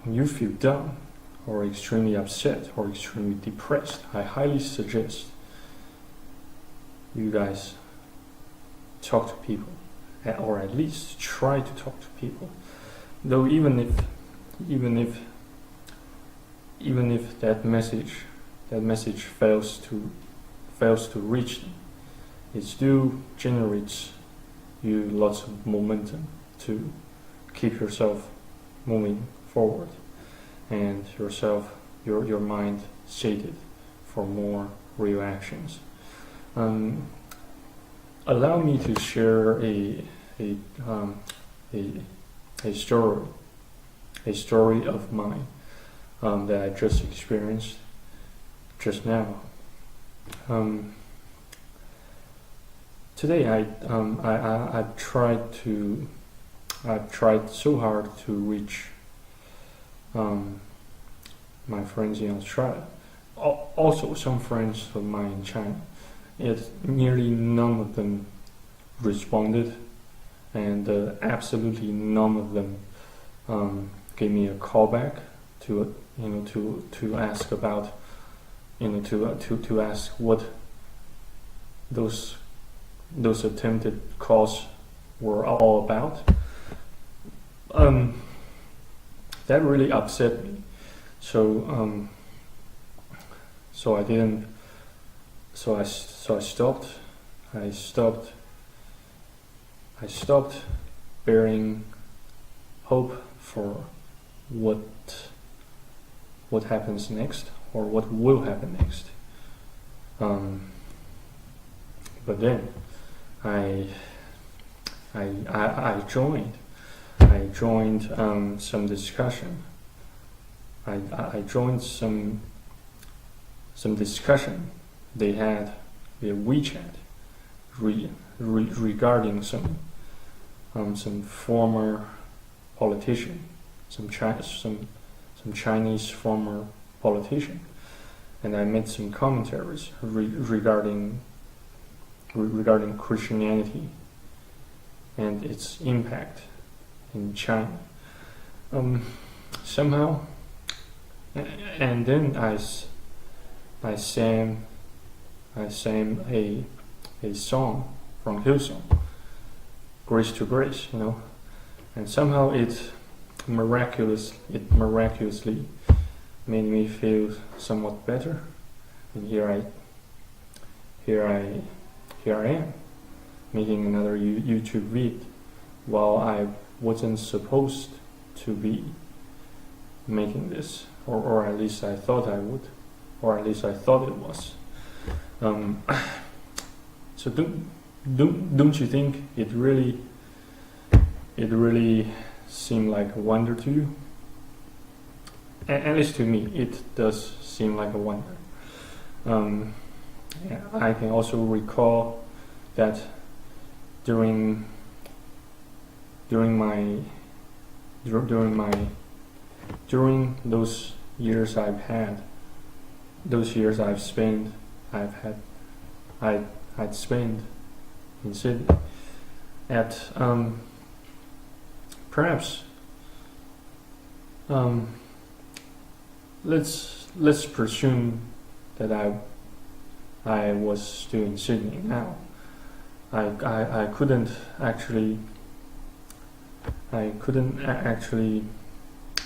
when you feel down or extremely upset or extremely depressed, I highly suggest you guys talk to people, or at least try to talk to people. Though even if that message fails to reach them, it still generates you lots of momentum to keep yourself moving forward and your mind sated for more real actions. Allow me to share a story of mine that I just experienced just now. Today I've tried so hard to reach my friends in Australia, also some friends of mine in China. Yet nearly none of them responded, and absolutely none of them gave me a call back to ask about to ask what those attempted calls were all about. That really upset me. So I didn't. So I stopped. I stopped bearing hope for what happens next or what will happen next. But then I joined some discussion. I joined some discussion they had via WeChat regarding some former politician, some Chinese former politician, and I made some commentaries regarding Christianity and its impact in China. Somehow, and then I sang a song from Hillsong, Grace to Grace, and somehow it miraculously made me feel somewhat better. And here I am making another YouTube vid while I wasn't supposed to be making this, or at least I thought I would, or at least I thought it was. So don't you think it really seemed like a wonder to you? At least to me, it does seem like a wonder. I can also recall that during those years I'd spent in Sydney, at perhaps let's presume that I was still in Sydney now. I couldn't actually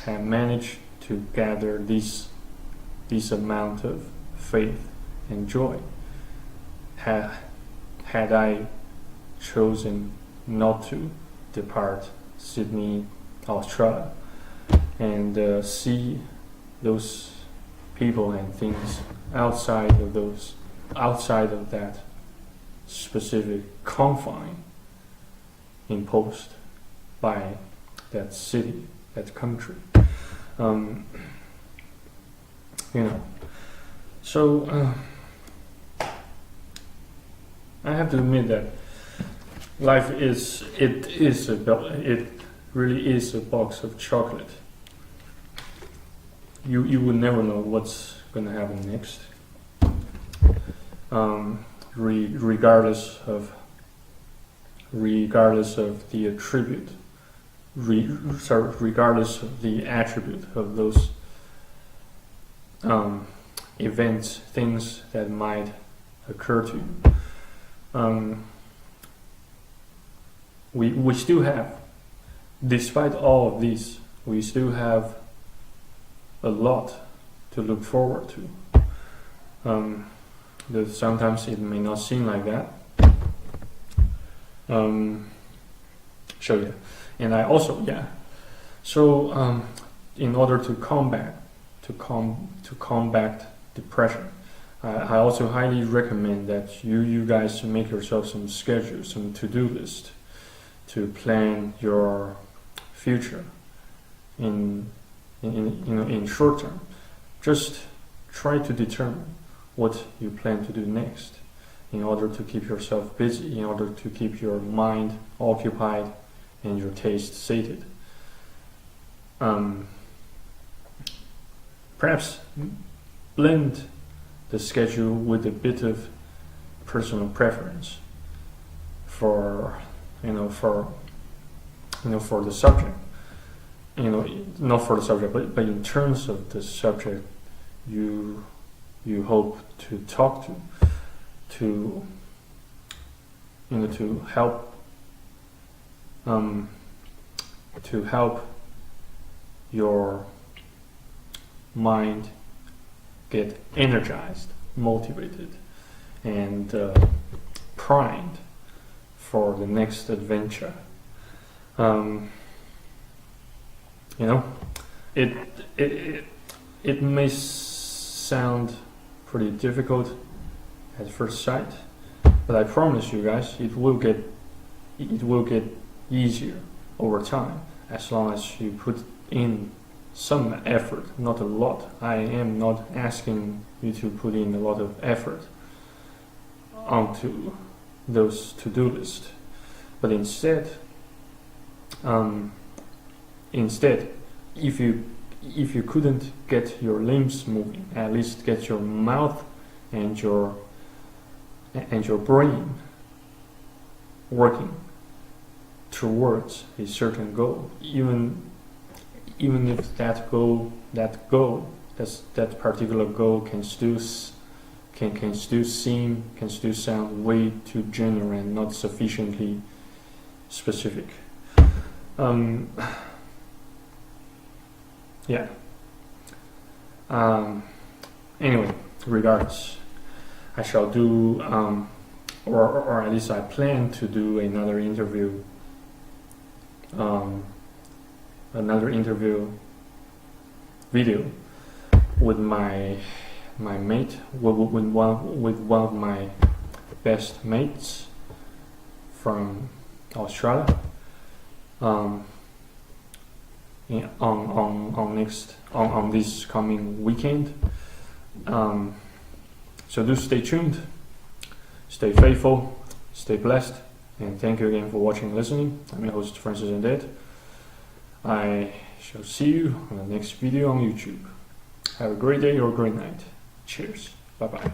have managed to gather this amount of faith and joy had I chosen not to depart Sydney, Australia, and see those people and things outside of that specific confine imposed by that city, that country. So I have to admit that life it really is a box of chocolate. You would never know what's gonna happen next, regardless of the attribute regardless of the attribute of those events, things that might occur to you. We still have, despite all of these, we still have a lot to look forward to. Though sometimes it may not seem like that. So yeah, and I also So in order to combat depression, I also highly recommend that you guys make yourself some schedule, some to-do list to plan your future in short term. Just try to determine what you plan to do next in order to keep yourself busy, in order to keep your mind occupied and your taste sated. Perhaps blend the schedule with a bit of personal preference for the subject. Not for the subject, but in terms of the subject you hope to talk to help your mind get energized, motivated, and primed for the next adventure. It may sound pretty difficult at first sight, but I promise you guys it will get easier over time as long as you put in some effort, not a lot. I am not asking you to put in a lot of effort onto those to-do lists, but instead, if you couldn't get your limbs moving, at least get your mouth and your brain working towards a certain goal, even if that particular goal can still sound way too general and not sufficiently specific. Anyway, regardless, I shall do, or at least I plan to do another interview video with my mate, with one of my best mates from Australia. On this coming weekend. So do stay tuned, stay faithful, stay blessed, and thank you again for watching and listening. I'm your host, Francis Antidote. I shall see you on the next video on YouTube. Have a great day or a great night. Cheers. Bye bye.